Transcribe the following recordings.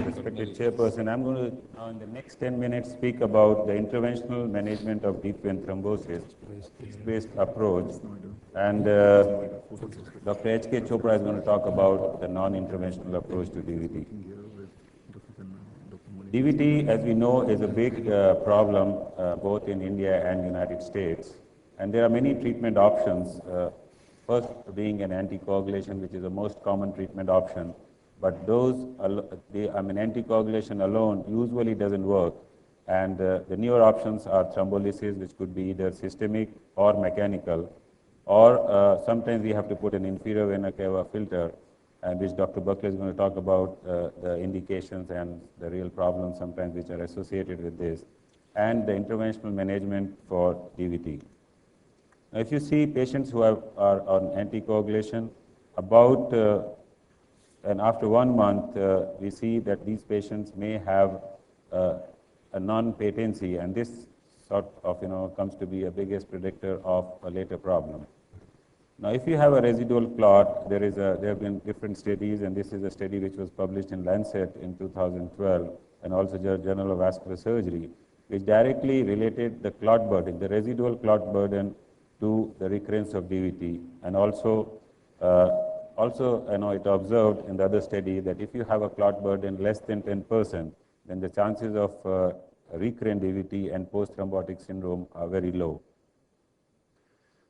Respected Chairperson, I'm going to now in the next 10 minutes speak about the interventional management of deep vein thrombosis, based approach, and Dr. H.K. Chopra is going to talk about the non-interventional approach to DVT. DVT, as we know, is a big problem both in India and United States, and there are many treatment options. First being an anticoagulation, which is the most common treatment option. But anticoagulation alone usually doesn't work. And the newer options are thrombolysis, which could be either systemic or mechanical. Or sometimes we have to put an inferior vena cava filter, which Dr. Buckley is going to talk about the indications and the real problems sometimes which are associated with this, and the interventional management for DVT. Now, if you see patients who are on anticoagulation, and after 1 month, we see that these patients may have a non-patency, and this sort of comes to be a biggest predictor of a later problem. Now, if you have a residual clot, there have been different studies, and this is a study which was published in Lancet in 2012, and also Journal of Vascular Surgery, which directly related the clot burden, the residual clot burden, to the recurrence of DVT, and also it observed in the other study that if you have a clot burden less than 10%, then the chances of recurrent DVT and post-thrombotic syndrome are very low.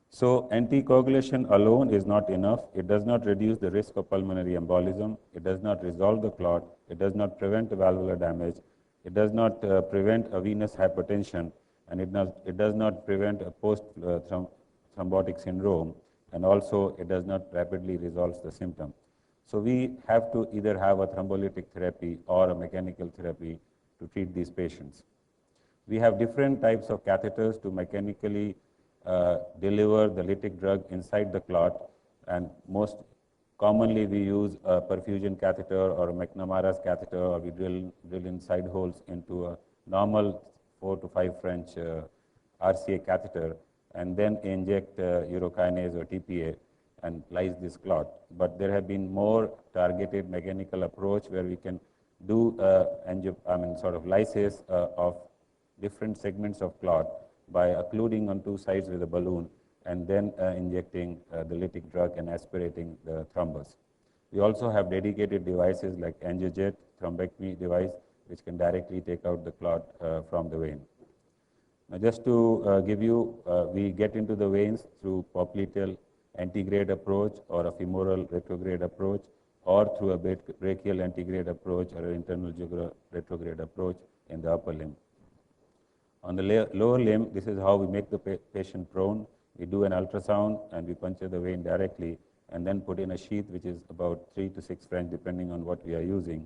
So anticoagulation alone is not enough. It does not reduce the risk of pulmonary embolism. It does not resolve the clot. It does not prevent valvular damage. It does not prevent a venous hypertension, and it does not prevent a post-thrombotic syndrome. And also, it does not rapidly resolve the symptom. So we have to either have a thrombolytic therapy or a mechanical therapy to treat these patients. We have different types of catheters to mechanically deliver the lytic drug inside the clot, and most commonly we use a perfusion catheter or a McNamara's catheter, or we drill inside holes into a normal 4 to 5 French RCA catheter, and then inject urokinase or TPA and lyse this clot. But there have been more targeted mechanical approach where we can do lysis of different segments of clot by occluding on 2 sides with a balloon and then injecting the lytic drug and aspirating the thrombus. We also have dedicated devices like angiojet, thrombectomy device, which can directly take out the clot from the vein. Now, just to give you, we get into the veins through popliteal antegrade approach or a femoral retrograde approach, or through a brachial antegrade approach or an internal jugular retrograde approach in the upper limb. On the lower limb, this is how we make the patient prone. We do an ultrasound and we puncture the vein directly and then put in a sheath which is about 3 to 6 French depending on what we are using.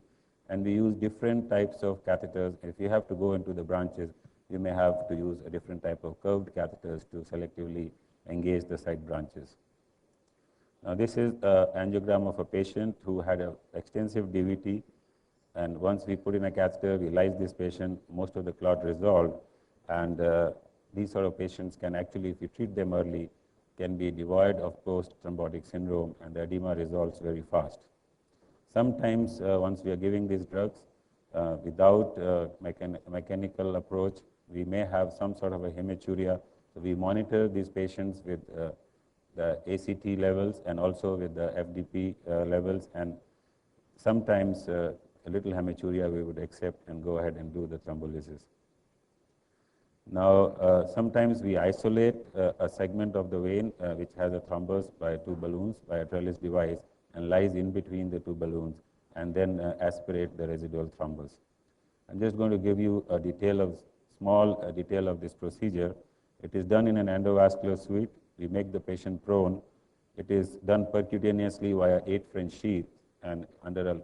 And we use different types of catheters. If you have to go into the branches, you may have to use a different type of curved catheters to selectively engage the side branches. Now, this is an angiogram of a patient who had an extensive DVT, and once we put in a catheter, we lyse this patient, most of the clot resolved, and these sort of patients can actually, if you treat them early, can be devoid of post-thrombotic syndrome, and the edema resolves very fast. Sometimes, once we are giving these drugs, without mechanical approach, we may have some sort of a hematuria. So we monitor these patients with the ACT levels and also with the FDP levels, and sometimes a little hematuria we would accept and go ahead and do the thrombolysis. Now, sometimes we isolate a segment of the vein which has a thrombus by 2 balloons by a trellis device and lies in between the 2 balloons, and then aspirate the residual thrombus. I'm just going to give you a small detail of this procedure. It is done in an endovascular suite. We make the patient prone. It is done percutaneously via 8 French sheath, and under a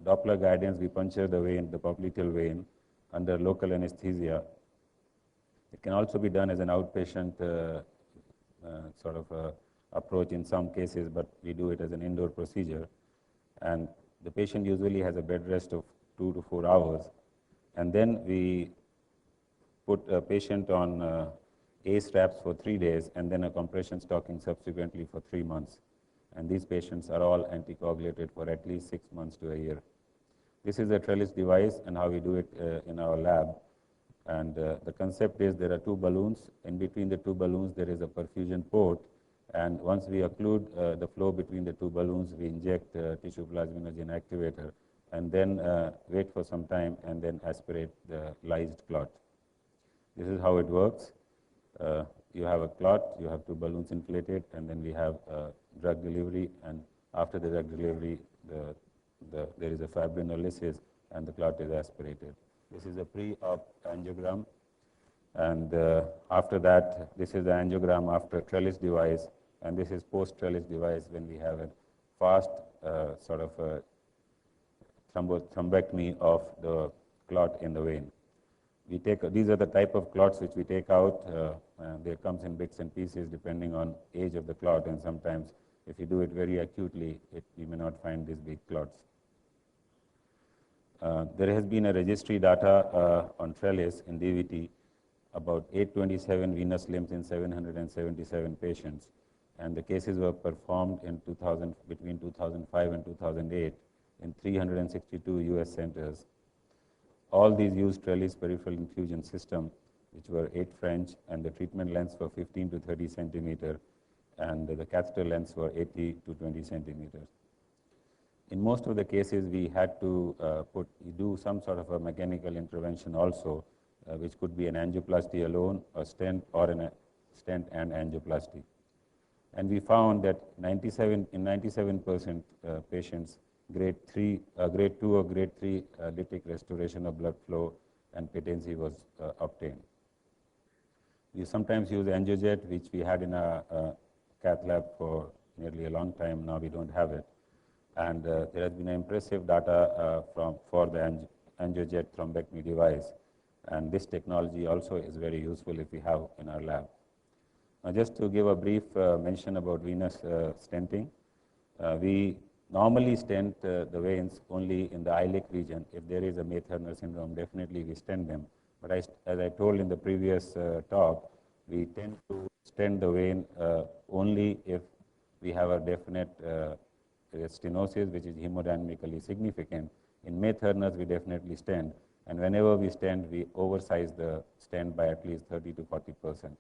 Doppler guidance, we puncture the vein, the popliteal vein, under local anesthesia. It can also be done as an outpatient approach in some cases, but we do it as an indoor procedure. And the patient usually has a bed rest of 2 to 4 hours. And then we put a patient on ACE wraps for 3 days and then a compression stocking subsequently for 3 months. And these patients are all anticoagulated for at least 6 months to a year. This is a trellis device and how we do it in our lab. And the concept is there are two balloons. In between the two balloons, there is a perfusion port. And once we occlude the flow between the two balloons, we inject tissue plasminogen activator and then wait for some time and then aspirate the lysed clot. This is how it works. You have a clot, you have two balloons inflated, and then we have drug delivery. And after the drug delivery, there is a fibrinolysis and the clot is aspirated. This is a pre-op angiogram. And after that, this is the angiogram after trellis device. And this is post-trellis device when we have a fast sort of a thrombectomy of the clot in the vein. We take these are the type of clots which we take out. They comes in bits and pieces depending on age of the clot, and sometimes if you do it very acutely, you may not find these big clots. There has been a registry data on trellis in DVT about 827 venous limbs in 777 patients, and the cases were performed in between 2005 and 2008 in 362 US centers. All these used trellis peripheral infusion system, which were 8 French, and the treatment lengths were 15 to 30 centimeter, and the catheter lengths were 80 to 20 centimeters. In most of the cases, we had to do some sort of a mechanical intervention also, which could be an angioplasty alone, a stent, or a stent and angioplasty. And we found that in 97% patients, grade 2 or grade 3 lytic restoration of blood flow and patency was obtained. We sometimes use angiojet, which we had in a cath lab for nearly a long time. Now we don't have it. And there has been impressive data for the angiojet thrombectomy device. And this technology also is very useful if we have in our lab. Now, just to give a brief mention about venous stenting, we normally stent the veins only in the iliac region. If there is a May-Thurner syndrome, definitely we stent them. But as I told in the previous talk, we tend to stent the vein only if we have a definite stenosis, which is hemodynamically significant. In May-Thurners, we definitely stent. And whenever we stent, we oversize the stent by at least 30 to 40%.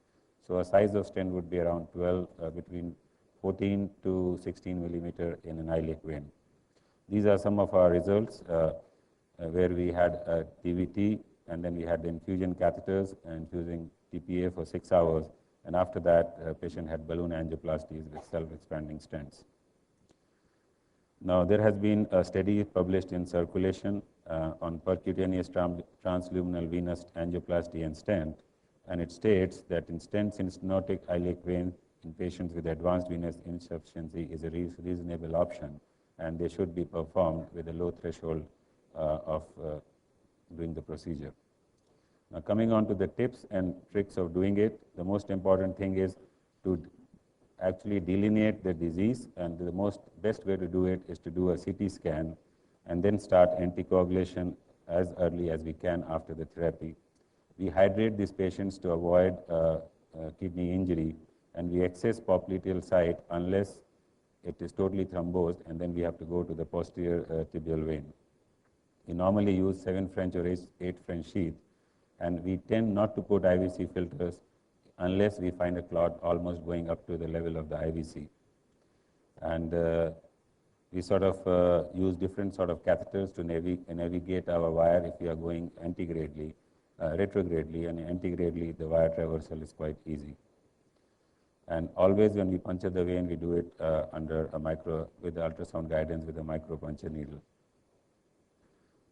So a size of stent would be around 12, between 14 to 16 millimeter in an iliac vein. These are some of our results where we had a DVT, and then we had the infusion catheters and infusing TPA for 6 hours. And after that, the patient had balloon angioplasties with self-expanding stents. Now, there has been a study published in Circulation on percutaneous transluminal venous angioplasty and stent, and it states that in stents in stenotic iliac vein in patients with advanced venous insufficiency is a reasonable option, and they should be performed with a low threshold of doing the procedure. Now, coming on to the tips and tricks of doing it, the most important thing is to actually delineate the disease, and the best way to do it is to do a CT scan and then start anticoagulation as early as we can after the therapy. We hydrate these patients to avoid kidney injury, and we access popliteal site unless it is totally thrombosed, and then we have to go to the posterior tibial vein. We normally use 7 French or 8 French sheath, and we tend not to put IVC filters unless we find a clot almost going up to the level of the IVC. And we sort of use different sort of catheters to navigate our wire if we are going antigradely, retrogradely, and antigradely the wire traversal is quite easy. And always when we puncture the vein, we do it with the ultrasound guidance with a micro puncture needle.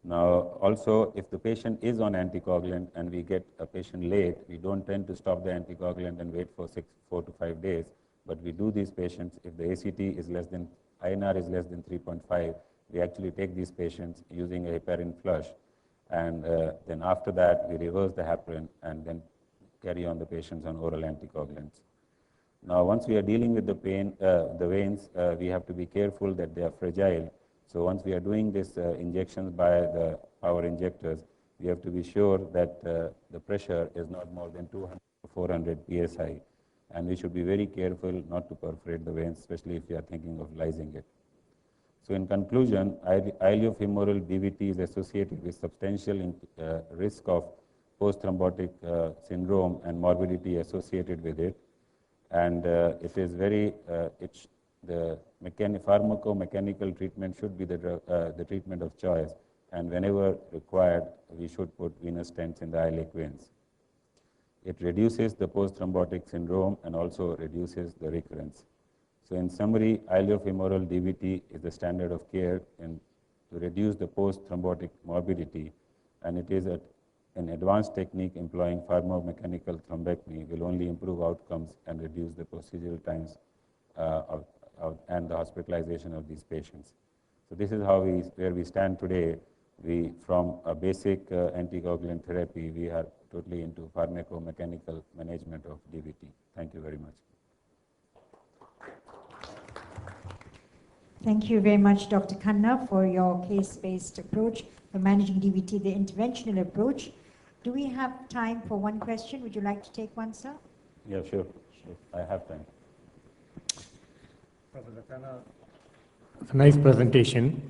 Now, also, if the patient is on anticoagulant and we get a patient late, we don't tend to stop the anticoagulant and wait for 4 to 5 days, but we do these patients if the ACT is less than, INR is less than 3.5, we actually take these patients using a heparin flush, and then after that, we reverse the heparin and then carry on the patients on oral anticoagulants. Now, once we are dealing with the veins, we have to be careful that they are fragile. So once we are doing these injections by the power injectors, we have to be sure that the pressure is not more than 200 to 400 psi, and we should be very careful not to perforate the veins, especially if we are thinking of lysing it. So in conclusion, iliofemoral DVT is associated with substantial risk of post-thrombotic syndrome and morbidity associated with it. And it is very, the pharmacomechanical treatment should be the treatment of choice. And whenever required, we should put venous stents in the iliac veins. It reduces the post-thrombotic syndrome and also reduces the recurrence. So in summary, iliofemoral DVT is the standard of care to reduce the post-thrombotic morbidity, and it is an advanced technique employing pharmacomechanical thrombectomy will only improve outcomes and reduce the procedural times and the hospitalization of these patients. So this is where we stand today. From a basic anticoagulant therapy, we are totally into pharmacomechanical management of DVT. Thank you very much. Thank you very much, Dr. Khanna, for your case-based approach for managing DVT, the interventional approach. Do we have time for one question? Would you like to take one, sir? Yeah, sure. I have time. Professor Khanna, it's a nice presentation.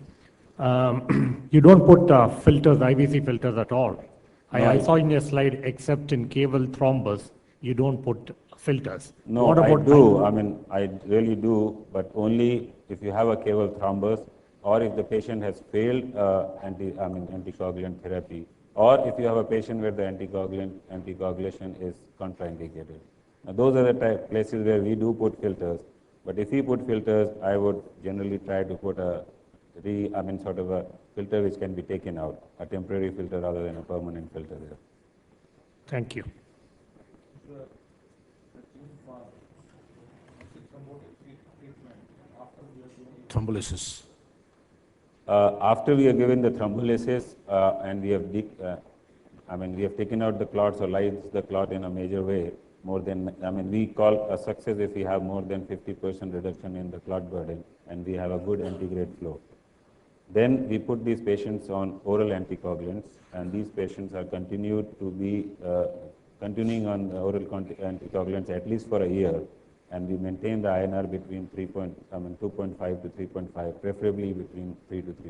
You don't put filters, IVC filters at all. No, I saw in your slide, except in cable thrombus, you don't put filters. No, what about I do. I mean, I really do, but only if you have a cable thrombus, or if the patient has failed anticoagulant therapy, or if you have a patient where the anticoagulation is contraindicated. Now, those are the places where we do put filters. But if we put filters, I would generally try to put sort of a filter which can be taken out, a temporary filter rather than a permanent filter there. Thank you. Thrombolysis. After we have given the thrombolysis and we have taken out the clots or lyse the clot in a major way, we call a success if we have more than 50% reduction in the clot burden and we have a good antegrade flow. Then we put these patients on oral anticoagulants, and these patients are continuing on the oral anticoagulants at least for a year, and we maintain the INR between 2.5 to 3.5, preferably between 3 to 3.5.